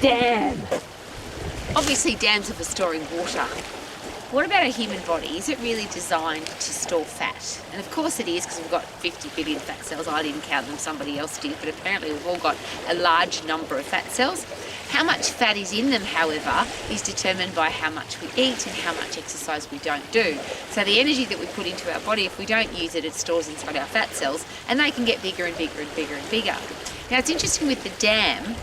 dam. Obviously dams are for storing water. What about our human body? Is it really designed to store fat? And of course it is, because we've got 50 billion fat cells. I didn't count them, somebody else did, but apparently we've all got a large number of fat cells. How much fat is in them, however, is determined by how much we eat and how much exercise we don't do. So the energy that we put into our body, if we don't use it, it stores inside our fat cells, and they can get bigger and bigger and bigger and bigger. Now it's interesting with the dam,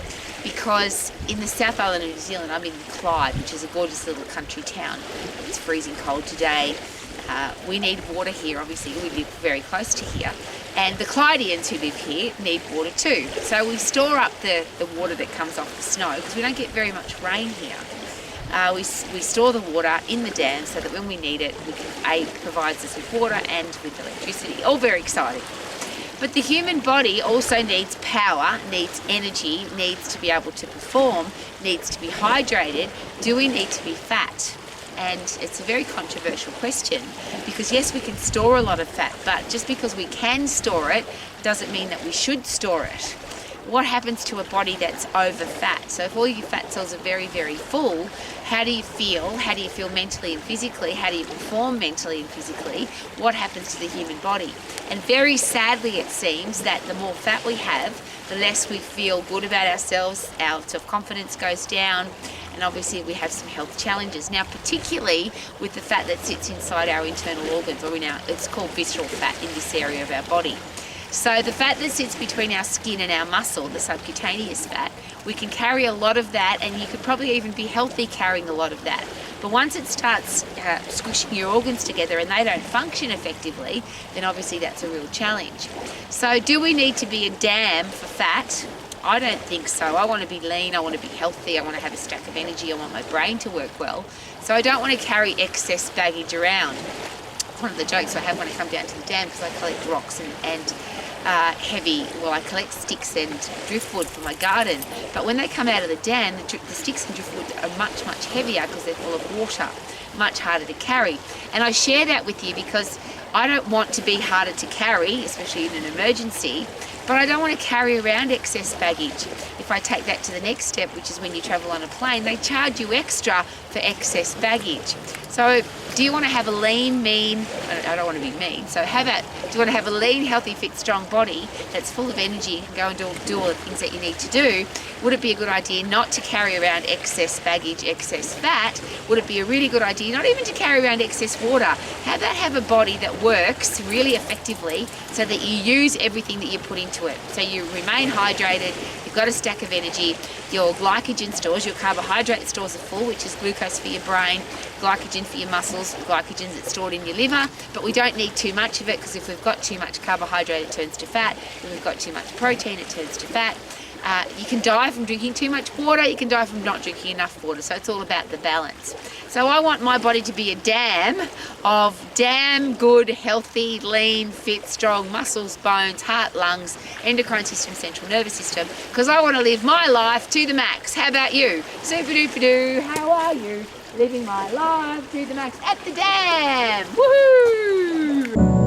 because in the South Island of New Zealand, I'm in Clyde, which is a gorgeous little country town. It's freezing cold today. We need water here, obviously. We live very close to here. And the Clydeans who live here need water too. So we store up the water that comes off the snow, because we don't get very much rain here. We store the water in the dam so that when we need it, it provides us with water and with electricity. All very exciting. But the human body also needs power, needs energy, needs to be able to perform, needs to be hydrated. Do we need to be fat? And it's a very controversial question, because yes, we can store a lot of fat, but just because we can store it doesn't mean that we should store it. What happens to a body that's over fat? So if all your fat cells are very, very full, how do you feel? How do you feel mentally and physically? How do you perform mentally and physically? What happens to the human body? And very sadly, it seems that the more fat we have, the less we feel good about ourselves, our self-confidence goes down, and obviously we have some health challenges. Now, particularly with the fat that sits inside our internal organs, or it's called visceral fat in this area of our body. So the fat that sits between our skin and our muscle, the subcutaneous fat, we can carry a lot of that, and you could probably even be healthy carrying a lot of that. But once it starts squishing your organs together and they don't function effectively, then obviously that's a real challenge. So do we need to be a dam for fat? I don't think so. I want to be lean, I want to be healthy, I want to have a stack of energy, I want my brain to work well. So I don't want to carry excess baggage around. One of the jokes I have when I come down to the dam, because I collect rocks and I collect sticks and driftwood for my garden, but when they come out of the dam, the sticks and driftwood are much, much heavier because they're full of water, much harder to carry. And I share that with you because I don't want to be harder to carry, especially in an emergency, but I don't want to carry around excess baggage. If I take that to the next step, which is when you travel on a plane, they charge you extra for excess baggage. So do you want to have a lean, mean, I don't want to be mean, so how about, do you want to have a lean, healthy, fit, strong body that's full of energy and can go and do all the things that you need to do? Would it be a good idea not to carry around excess baggage, excess fat? Would it be a really good idea not even to carry around excess water? How about have a body that works really effectively so that you use everything that you put into it? So you remain hydrated, you've got a stack of energy, your glycogen stores, your carbohydrate stores are full, which is glucose for your brain, glycogen for your muscles, glycogen that's stored in your liver, but we don't need too much of it, because if we've got too much carbohydrate it turns to fat, if we've got too much protein it turns to fat. You can die from drinking too much water, you can die from not drinking enough water, so it's all about the balance. So I want my body to be a dam of damn good, healthy, lean, fit, strong muscles, bones, heart, lungs, endocrine system, central nervous system, because I want to live my life to the max. How about you? Super-duper-doo, how are you? Living my life to the max at the dam. Woohoo!